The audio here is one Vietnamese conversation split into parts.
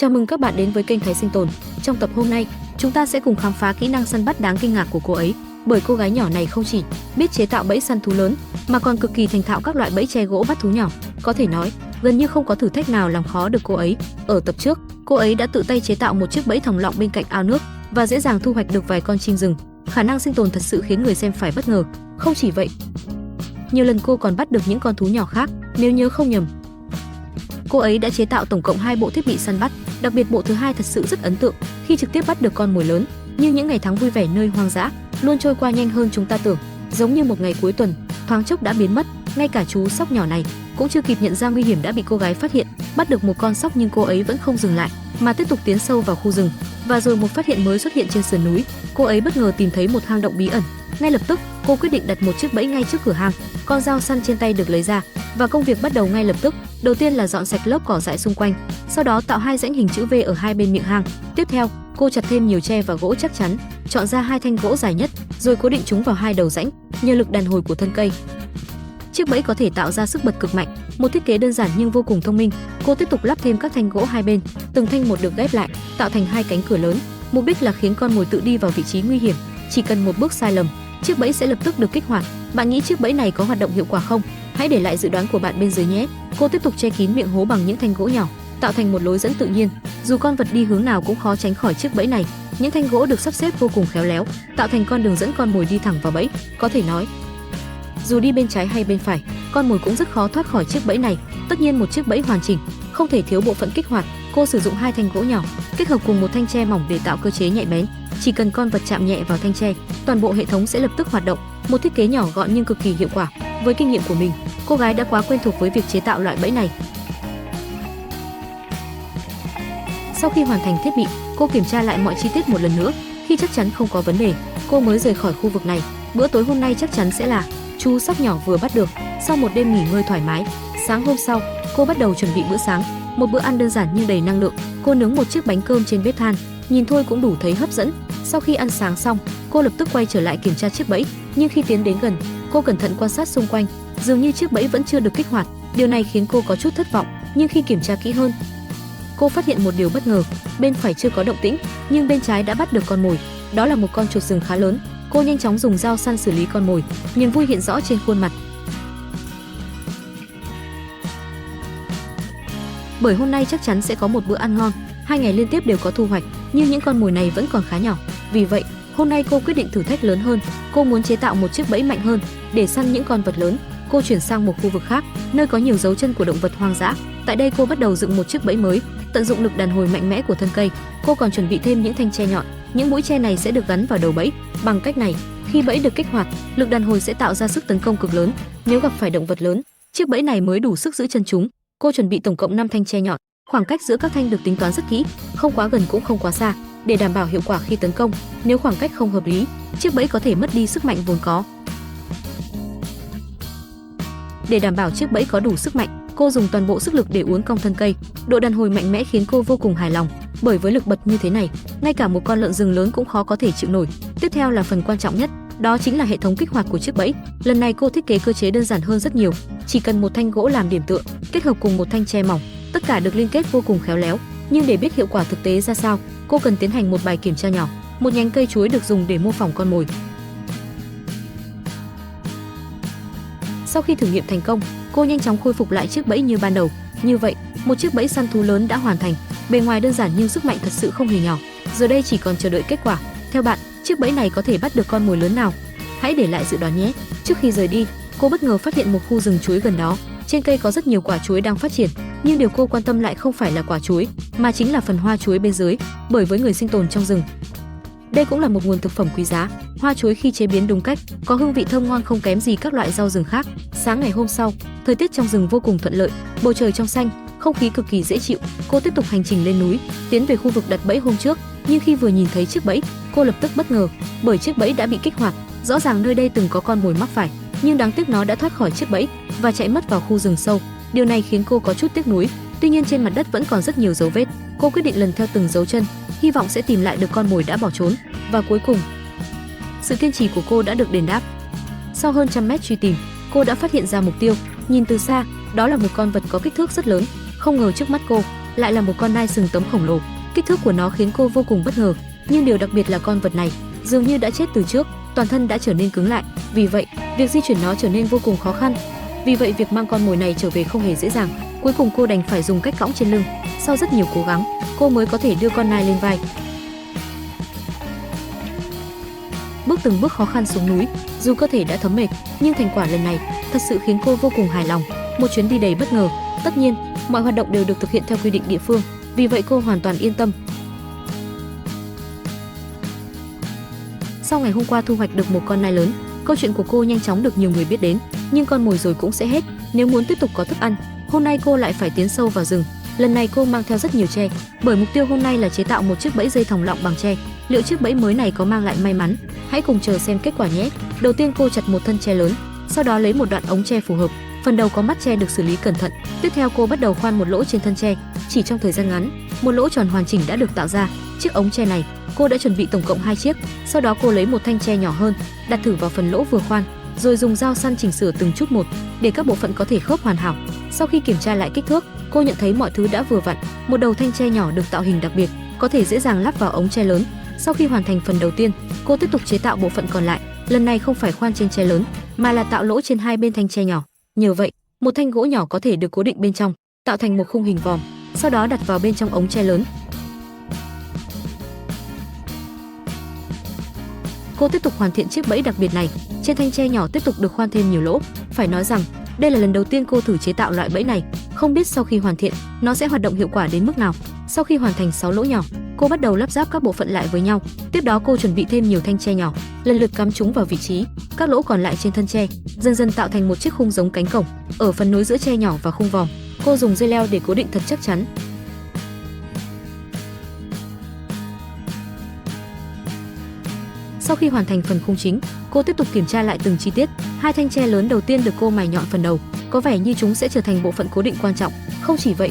Chào mừng các bạn đến với kênh Thái Sinh Tồn. Trong tập hôm nay, chúng ta sẽ cùng khám phá kỹ năng săn bắt đáng kinh ngạc của cô ấy. Bởi cô gái nhỏ này không chỉ biết chế tạo bẫy săn thú lớn, mà còn cực kỳ thành thạo các loại bẫy tre gỗ bắt thú nhỏ. Có thể nói, gần như không có thử thách nào làm khó được cô ấy. Ở tập trước, cô ấy đã tự tay chế tạo một chiếc bẫy thòng lọng bên cạnh ao nước và dễ dàng thu hoạch được vài con chim rừng. Khả năng sinh tồn thật sự khiến người xem phải bất ngờ. Không chỉ vậy, nhiều lần cô còn bắt được những con thú nhỏ khác. Nếu nhớ không nhầm, cô ấy đã chế tạo tổng cộng 2 bộ thiết bị săn bắt, đặc biệt bộ thứ hai thật sự rất ấn tượng khi trực tiếp bắt được con mồi lớn. Nhưng những ngày tháng vui vẻ nơi hoang dã luôn trôi qua nhanh hơn chúng ta tưởng, giống như một ngày cuối tuần thoáng chốc đã biến mất. Ngay cả chú sóc nhỏ này cũng chưa kịp nhận ra nguy hiểm đã bị cô gái phát hiện. Bắt được một con sóc nhưng cô ấy vẫn không dừng lại mà tiếp tục tiến sâu vào khu rừng. Và rồi một phát hiện mới xuất hiện trên sườn núi. Cô ấy bất ngờ tìm thấy một hang động bí ẩn. Ngay lập tức, cô quyết định đặt một chiếc bẫy ngay trước cửa hang. Con dao săn trên tay được lấy ra và công việc bắt đầu ngay lập tức. Đầu tiên là dọn sạch lớp cỏ dại xung quanh, sau đó tạo 2 rãnh hình chữ V ở hai bên miệng hang. Tiếp theo, cô chặt thêm nhiều tre và gỗ chắc chắn, chọn ra 2 thanh gỗ dài nhất, rồi cố định chúng vào 2 đầu rãnh. Nhờ lực đàn hồi của thân cây, chiếc bẫy có thể tạo ra sức bật cực mạnh. Một thiết kế đơn giản nhưng vô cùng thông minh. Cô tiếp tục lắp thêm các thanh gỗ hai bên, từng thanh một được ghép lại, tạo thành 2 cánh cửa lớn. Mục đích là khiến con mồi tự đi vào vị trí nguy hiểm. Chỉ cần một bước sai lầm, chiếc bẫy sẽ lập tức được kích hoạt. Bạn nghĩ chiếc bẫy này có hoạt động hiệu quả không? Hãy để lại dự đoán của bạn bên dưới nhé. Cô tiếp tục che kín miệng hố bằng những thanh gỗ nhỏ, tạo thành một lối dẫn tự nhiên. Dù con vật đi hướng nào cũng khó tránh khỏi chiếc bẫy này. Những thanh gỗ được sắp xếp vô cùng khéo léo, tạo thành con đường dẫn con mồi đi thẳng vào bẫy. Có thể nói, dù đi bên trái hay bên phải, con mồi cũng rất khó thoát khỏi chiếc bẫy này. Tất nhiên một chiếc bẫy hoàn chỉnh không thể thiếu bộ phận kích hoạt. Cô sử dụng 2 thanh gỗ nhỏ kết hợp cùng một thanh tre mỏng để tạo cơ chế nhạy bén. Chỉ cần con vật chạm nhẹ vào thanh tre, toàn bộ hệ thống sẽ lập tức hoạt động. Một thiết kế nhỏ gọn nhưng cực kỳ hiệu quả. Với kinh nghiệm của mình, cô gái đã quá quen thuộc với việc chế tạo loại bẫy này. Sau khi hoàn thành thiết bị, cô kiểm tra lại mọi chi tiết một lần nữa. Khi chắc chắn không có vấn đề, cô mới rời khỏi khu vực này. Bữa tối hôm nay chắc chắn sẽ là chú sóc nhỏ vừa bắt được. Sau một đêm nghỉ ngơi thoải mái, sáng hôm sau, cô bắt đầu chuẩn bị bữa sáng. Một bữa ăn đơn giản nhưng đầy năng lượng. Cô nướng một chiếc bánh cơm trên bếp than, nhìn thôi cũng đủ thấy hấp dẫn. Sau khi ăn sáng xong, cô lập tức quay trở lại kiểm tra chiếc bẫy. Nhưng khi tiến đến gần, cô cẩn thận quan sát xung quanh. Dường như chiếc bẫy vẫn chưa được kích hoạt. Điều này khiến cô có chút thất vọng. Nhưng khi kiểm tra kỹ hơn, cô phát hiện một điều bất ngờ. Bên phải chưa có động tĩnh, nhưng bên trái đã bắt được con mồi. Đó là một con chuột rừng khá lớn. Cô nhanh chóng dùng dao săn xử lý con mồi. Niềm vui hiện rõ trên khuôn mặt. Bởi hôm nay chắc chắn sẽ có một bữa ăn ngon. 2 ngày liên tiếp đều có thu hoạch, nhưng những con mồi này vẫn còn khá nhỏ. Vì vậy, hôm nay cô quyết định thử thách lớn hơn. Cô muốn chế tạo một chiếc bẫy mạnh hơn để săn những con vật lớn. Cô chuyển sang một khu vực khác, nơi có nhiều dấu chân của động vật hoang dã. Tại đây cô bắt đầu dựng một chiếc bẫy mới, tận dụng lực đàn hồi mạnh mẽ của thân cây. Cô còn chuẩn bị thêm những thanh tre nhọn. Những mũi tre này sẽ được gắn vào đầu bẫy. Bằng cách này, khi bẫy được kích hoạt, lực đàn hồi sẽ tạo ra sức tấn công cực lớn. Nếu gặp phải động vật lớn, chiếc bẫy này mới đủ sức giữ chân chúng. Cô chuẩn bị tổng cộng 5 thanh tre nhọn. Khoảng cách giữa các thanh được tính toán rất kỹ, không quá gần cũng không quá xa, để đảm bảo hiệu quả khi tấn công. Nếu khoảng cách không hợp lý, chiếc bẫy có thể mất đi sức mạnh vốn có. Để đảm bảo chiếc bẫy có đủ sức mạnh, cô dùng toàn bộ sức lực để uốn cong thân cây. Độ đàn hồi mạnh mẽ khiến cô vô cùng hài lòng, bởi với lực bật như thế này, ngay cả một con lợn rừng lớn cũng khó có thể chịu nổi. Tiếp theo là phần quan trọng nhất, đó chính là hệ thống kích hoạt của chiếc bẫy. Lần này cô thiết kế cơ chế đơn giản hơn rất nhiều, chỉ cần một thanh gỗ làm điểm tựa, kết hợp cùng một thanh tre mỏng, tất cả được liên kết vô cùng khéo léo. Nhưng để biết hiệu quả thực tế ra sao, cô cần tiến hành một bài kiểm tra nhỏ. Một nhánh cây chuối được dùng để mô phỏng con mồi. Sau khi thử nghiệm thành công, cô nhanh chóng khôi phục lại chiếc bẫy như ban đầu. Như vậy, một chiếc bẫy săn thú lớn đã hoàn thành. Bề ngoài đơn giản nhưng sức mạnh thật sự không hề nhỏ. Giờ đây chỉ còn chờ đợi kết quả. Theo bạn, chiếc bẫy này có thể bắt được con mồi lớn nào? Hãy để lại dự đoán nhé. Trước khi rời đi, cô bất ngờ phát hiện một khu rừng chuối gần đó. Trên cây có rất nhiều quả chuối đang phát triển, nhưng điều cô quan tâm lại không phải là quả chuối, mà chính là phần hoa chuối bên dưới. Bởi với người sinh tồn trong rừng, đây cũng là một nguồn thực phẩm quý giá. Hoa chuối khi chế biến đúng cách, có hương vị thơm ngon không kém gì các loại rau rừng khác. Sáng ngày hôm sau, thời tiết trong rừng vô cùng thuận lợi, bầu trời trong xanh, không khí cực kỳ dễ chịu. Cô tiếp tục hành trình lên núi, tiến về khu vực đặt bẫy hôm trước. Nhưng khi vừa nhìn thấy chiếc bẫy, cô lập tức bất ngờ, bởi chiếc bẫy đã bị kích hoạt. Rõ ràng nơi đây từng có con mồi mắc phải, nhưng đáng tiếc nó đã thoát khỏi chiếc bẫy và chạy mất vào khu rừng sâu. Điều này khiến cô có chút tiếc nuối. Tuy nhiên trên mặt đất vẫn còn rất nhiều dấu vết. Cô quyết định lần theo từng dấu chân, hy vọng sẽ tìm lại được con mồi đã bỏ trốn. Và cuối cùng, sự kiên trì của cô đã được đền đáp. Sau hơn 100 mét truy tìm, cô đã phát hiện ra mục tiêu. Nhìn từ xa, đó là một con vật có kích thước rất lớn. Không ngờ trước mắt cô lại là một con nai sừng tấm khổng lồ. Kích thước của nó khiến cô vô cùng bất ngờ, nhưng điều đặc biệt là con vật này dường như đã chết từ trước, toàn thân đã trở nên cứng lại, vì vậy việc di chuyển nó trở nên vô cùng khó khăn. Vì vậy việc mang con mồi này trở về không hề dễ dàng. Cuối cùng cô đành phải dùng cách cõng trên lưng. Sau rất nhiều cố gắng, cô mới có thể đưa con nai lên vai. Bước từng bước khó khăn xuống núi, dù cơ thể đã thấm mệt, nhưng thành quả lần này thật sự khiến cô vô cùng hài lòng. Một chuyến đi đầy bất ngờ. Tất nhiên, mọi hoạt động đều được thực hiện theo quy định địa phương, vì vậy cô hoàn toàn yên tâm. Sau ngày hôm qua thu hoạch được một con nai lớn, câu chuyện của cô nhanh chóng được nhiều người biết đến, nhưng con mồi rồi cũng sẽ hết. Nếu muốn tiếp tục có thức ăn, hôm nay cô lại phải tiến sâu vào rừng. Lần này cô mang theo rất nhiều tre, bởi mục tiêu hôm nay là chế tạo một chiếc bẫy dây thòng lọng bằng tre. Liệu chiếc bẫy mới này có mang lại may mắn? Hãy cùng chờ xem kết quả nhé. Đầu tiên cô chặt một thân tre lớn, sau đó lấy một đoạn ống tre phù hợp. Phần đầu có mắt tre được xử lý cẩn thận. Tiếp theo cô bắt đầu khoan một lỗ trên thân tre. Chỉ trong thời gian ngắn, một lỗ tròn hoàn chỉnh đã được tạo ra. Chiếc ống tre này cô đã chuẩn bị tổng cộng 2 chiếc. Sau đó cô lấy một thanh tre nhỏ hơn, đặt thử vào phần lỗ vừa khoan, rồi dùng dao săn chỉnh sửa từng chút một để các bộ phận có thể khớp hoàn hảo. Sau khi kiểm tra lại kích thước, cô nhận thấy mọi thứ đã vừa vặn. Một đầu thanh tre nhỏ được tạo hình đặc biệt, có thể dễ dàng lắp vào ống tre lớn. Sau khi hoàn thành phần đầu tiên, cô tiếp tục chế tạo bộ phận còn lại. Lần này không phải khoan trên tre lớn, mà là tạo lỗ trên hai bên thanh tre nhỏ. Nhờ vậy, một thanh gỗ nhỏ có thể được cố định bên trong, tạo thành một khung hình vòm, sau đó đặt vào bên trong ống tre lớn. Cô tiếp tục hoàn thiện chiếc bẫy đặc biệt này. Trên thanh tre nhỏ tiếp tục được khoan thêm nhiều lỗ. Phải nói rằng, đây là lần đầu tiên cô thử chế tạo loại bẫy này. Không biết sau khi hoàn thiện, nó sẽ hoạt động hiệu quả đến mức nào. Sau khi hoàn thành 6 lỗ nhỏ, cô bắt đầu lắp ráp các bộ phận lại với nhau. Tiếp đó cô chuẩn bị thêm nhiều thanh tre nhỏ, lần lượt cắm chúng vào vị trí các lỗ còn lại trên thân tre, dần dần tạo thành một chiếc khung giống cánh cổng. Ở phần nối giữa tre nhỏ và khung vòm, cô dùng dây leo để cố định thật chắc chắn. Sau khi hoàn thành phần khung chính, cô tiếp tục kiểm tra lại từng chi tiết. Hai thanh tre lớn đầu tiên được cô mài nhọn phần đầu, có vẻ như chúng sẽ trở thành bộ phận cố định quan trọng. Không chỉ vậy,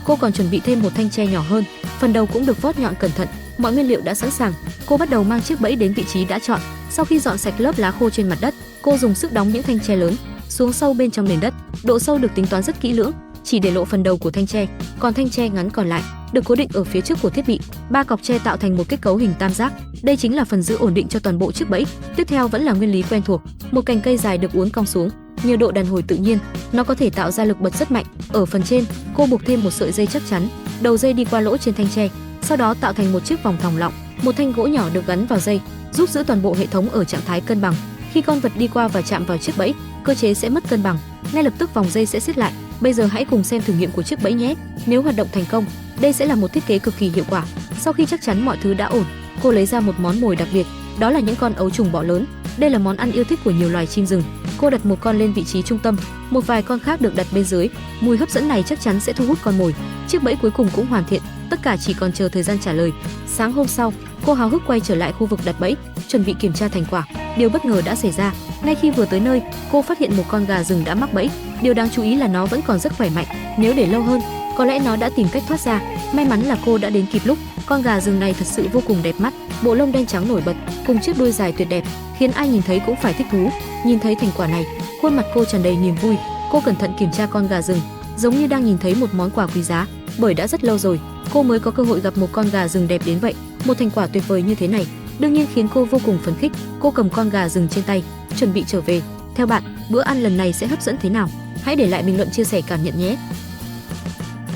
cô còn chuẩn bị thêm một thanh tre nhỏ hơn, phần đầu cũng được vót nhọn cẩn thận. Mọi nguyên liệu đã sẵn sàng, cô bắt đầu mang chiếc bẫy đến vị trí đã chọn. Sau khi dọn sạch lớp lá khô trên mặt đất, cô dùng sức đóng những thanh tre lớn xuống sâu bên trong nền đất. Độ sâu được tính toán rất kỹ lưỡng, chỉ để lộ phần đầu của thanh tre, còn thanh tre ngắn còn lại được cố định ở phía trước của thiết bị. 3 cọc tre tạo thành một kết cấu hình tam giác. Đây chính là phần giữ ổn định cho toàn bộ chiếc bẫy. Tiếp theo vẫn là nguyên lý quen thuộc, một cành cây dài được uốn cong xuống. Nhờ độ đàn hồi tự nhiên, nó có thể tạo ra lực bật rất mạnh. Ở phần trên, cô buộc thêm một sợi dây chắc chắn, đầu dây đi qua lỗ trên thanh tre, sau đó tạo thành một chiếc vòng thòng lọng. Một thanh gỗ nhỏ được gắn vào dây, giúp giữ toàn bộ hệ thống ở trạng thái cân bằng. Khi con vật đi qua và chạm vào chiếc bẫy, cơ chế sẽ mất cân bằng, ngay lập tức vòng dây sẽ siết lại. Bây giờ hãy cùng xem thử nghiệm của chiếc bẫy nhé. Nếu hoạt động thành công, đây sẽ là một thiết kế cực kỳ hiệu quả. Sau khi chắc chắn mọi thứ đã ổn, cô lấy ra một món mồi đặc biệt, đó là những con ấu trùng bọ lớn. Đây là món ăn yêu thích của nhiều loài chim rừng. Cô đặt một con lên vị trí trung tâm, một vài con khác được đặt bên dưới. Mùi hấp dẫn này chắc chắn sẽ thu hút con mồi. Chiếc bẫy cuối cùng cũng hoàn thiện, tất cả chỉ còn chờ thời gian trả lời. Sáng hôm sau, cô háo hức quay trở lại khu vực đặt bẫy, chuẩn bị kiểm tra thành quả. Điều bất ngờ đã xảy ra. Ngay khi vừa tới nơi, cô phát hiện một con gà rừng đã mắc bẫy. Điều đáng chú ý là nó vẫn còn rất khỏe mạnh. Nếu để lâu hơn, có lẽ nó đã tìm cách thoát ra. May mắn là cô đã đến kịp lúc. Con gà rừng này thật sự vô cùng đẹp mắt, bộ lông đen trắng nổi bật cùng chiếc đuôi dài tuyệt đẹp, khiến ai nhìn thấy cũng phải thích thú. Nhìn thấy thành quả này, khuôn mặt cô tràn đầy niềm vui. Cô cẩn thận kiểm tra con gà rừng, giống như đang nhìn thấy một món quà quý giá, bởi đã rất lâu rồi cô mới có cơ hội gặp một con gà rừng đẹp đến vậy. Một thành quả tuyệt vời như thế này đương nhiên khiến cô vô cùng phấn khích. Cô cầm con gà rừng trên tay, chuẩn bị trở về. Theo bạn, bữa ăn lần này sẽ hấp dẫn thế nào? Hãy để lại bình luận chia sẻ cảm nhận nhé.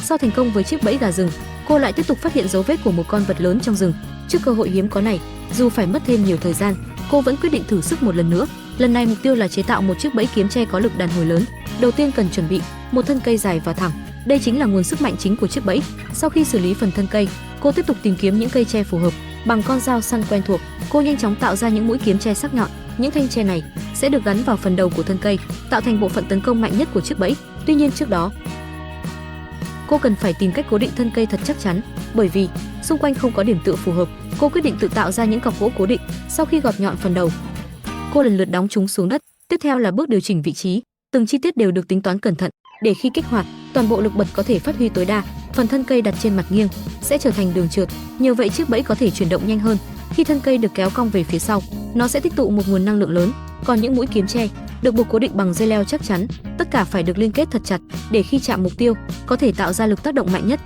Sau thành công với chiếc bẫy gà rừng, cô lại tiếp tục phát hiện dấu vết của một con vật lớn trong rừng. Trước cơ hội hiếm có này, dù phải mất thêm nhiều thời gian, cô vẫn quyết định thử sức một lần nữa. Lần này mục tiêu là chế tạo một chiếc bẫy kiếm tre có lực đàn hồi lớn. Đầu tiên cần chuẩn bị một thân cây dài và thẳng. Đây chính là nguồn sức mạnh chính của chiếc bẫy. Sau khi xử lý phần thân cây, cô tiếp tục tìm kiếm những cây tre phù hợp. Bằng con dao săn quen thuộc, cô nhanh chóng tạo ra những mũi kiếm tre sắc nhọn. Những thanh tre này sẽ được gắn vào phần đầu của thân cây, tạo thành bộ phận tấn công mạnh nhất của chiếc bẫy. Tuy nhiên trước đó, cô cần phải tìm cách cố định thân cây thật chắc chắn, bởi vì xung quanh không có điểm tựa phù hợp. Cô quyết định tự tạo ra những cọc gỗ cố định. Sau khi gọt nhọn phần đầu, cô lần lượt đóng chúng xuống đất. Tiếp theo là bước điều chỉnh vị trí. Từng chi tiết đều được tính toán cẩn thận để khi kích hoạt, toàn bộ lực bật có thể phát huy tối đa. Phần thân cây đặt trên mặt nghiêng sẽ trở thành đường trượt, nhờ vậy chiếc bẫy có thể chuyển động nhanh hơn. Khi thân cây được kéo cong về phía sau, nó sẽ tích tụ một nguồn năng lượng lớn. Còn những mũi kiếm tre được buộc cố định bằng dây leo chắc chắn, tất cả phải được liên kết thật chặt để khi chạm mục tiêu có thể tạo ra lực tác động mạnh nhất.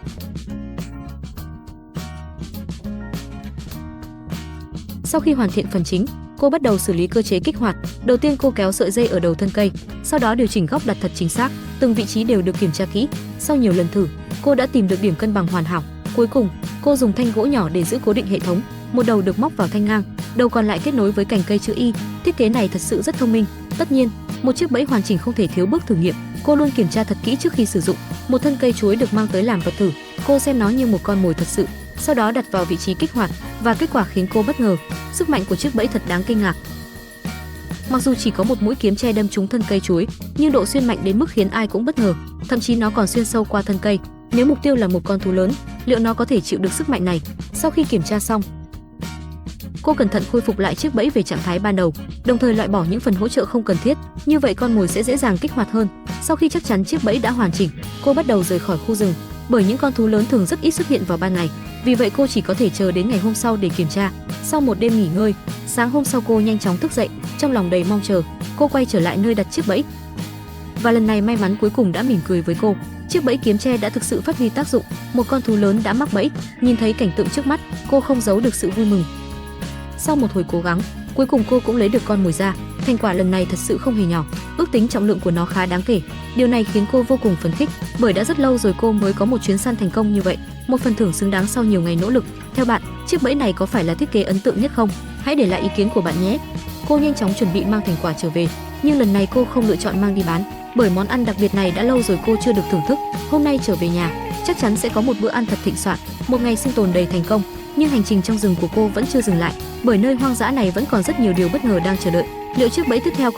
Sau khi hoàn thiện phần chính, cô bắt đầu xử lý cơ chế kích hoạt. Đầu tiên cô kéo sợi dây ở đầu thân cây, sau đó điều chỉnh góc đặt thật chính xác, từng vị trí đều được kiểm tra kỹ. Sau nhiều lần thử, cô đã tìm được điểm cân bằng hoàn hảo. Cuối cùng, cô dùng thanh gỗ nhỏ để giữ cố định hệ thống, một đầu được móc vào thanh ngang, đầu còn lại kết nối với cành cây chữ Y. Thiết kế này thật sự rất thông minh. Tất nhiên, một chiếc bẫy hoàn chỉnh không thể thiếu bước thử nghiệm. Cô luôn kiểm tra thật kỹ trước khi sử dụng. Một thân cây chuối được mang tới làm vật thử, cô xem nó như một con mồi thật sự, sau đó đặt vào vị trí kích hoạt và kết quả khiến cô bất ngờ. Sức mạnh của chiếc bẫy thật đáng kinh ngạc. Mặc dù chỉ có một mũi kiếm tre đâm trúng thân cây chuối, nhưng độ xuyên mạnh đến mức khiến ai cũng bất ngờ, thậm chí nó còn xuyên sâu qua thân cây. Nếu mục tiêu là một con thú lớn, liệu nó có thể chịu được sức mạnh này? Sau khi kiểm tra xong, cô cẩn thận khôi phục lại chiếc bẫy về trạng thái ban đầu, đồng thời loại bỏ những phần hỗ trợ không cần thiết, như vậy con mồi sẽ dễ dàng kích hoạt hơn. Sau khi chắc chắn chiếc bẫy đã hoàn chỉnh, cô bắt đầu rời khỏi khu rừng, bởi những con thú lớn thường rất ít xuất hiện vào ban ngày, vì vậy cô chỉ có thể chờ đến ngày hôm sau để kiểm tra. Sau một đêm nghỉ ngơi, sáng hôm sau cô nhanh chóng thức dậy, trong lòng đầy mong chờ. Cô quay trở lại nơi đặt chiếc bẫy, và lần này may mắn cuối cùng đã mỉm cười với cô. Chiếc bẫy kiếm tre đã thực sự phát huy tác dụng, một con thú lớn đã mắc bẫy. Nhìn thấy cảnh tượng trước mắt, cô không giấu được sự vui mừng. Sau một hồi cố gắng, cuối cùng cô cũng lấy được con mồi ra. Thành quả lần này thật sự không hề nhỏ, ước tính trọng lượng của nó khá đáng kể. Điều này khiến cô vô cùng phấn khích, bởi đã rất lâu rồi cô mới có một chuyến săn thành công như vậy, một phần thưởng xứng đáng sau nhiều ngày nỗ lực. Theo bạn, chiếc bẫy này có phải là thiết kế ấn tượng nhất không? Hãy để lại ý kiến của bạn nhé. Cô nhanh chóng chuẩn bị mang thành quả trở về, nhưng lần này cô không lựa chọn mang đi bán, bởi món ăn đặc biệt này đã lâu rồi cô chưa được thưởng thức. Hôm nay trở về nhà, chắc chắn sẽ có một bữa ăn thật thịnh soạn, một ngày sinh tồn đầy thành công. Nhưng hành trình trong rừng của cô vẫn chưa dừng lại, bởi nơi hoang dã này vẫn còn rất nhiều điều bất ngờ đang chờ đợi. Liệu chiếc bẫy tiếp theo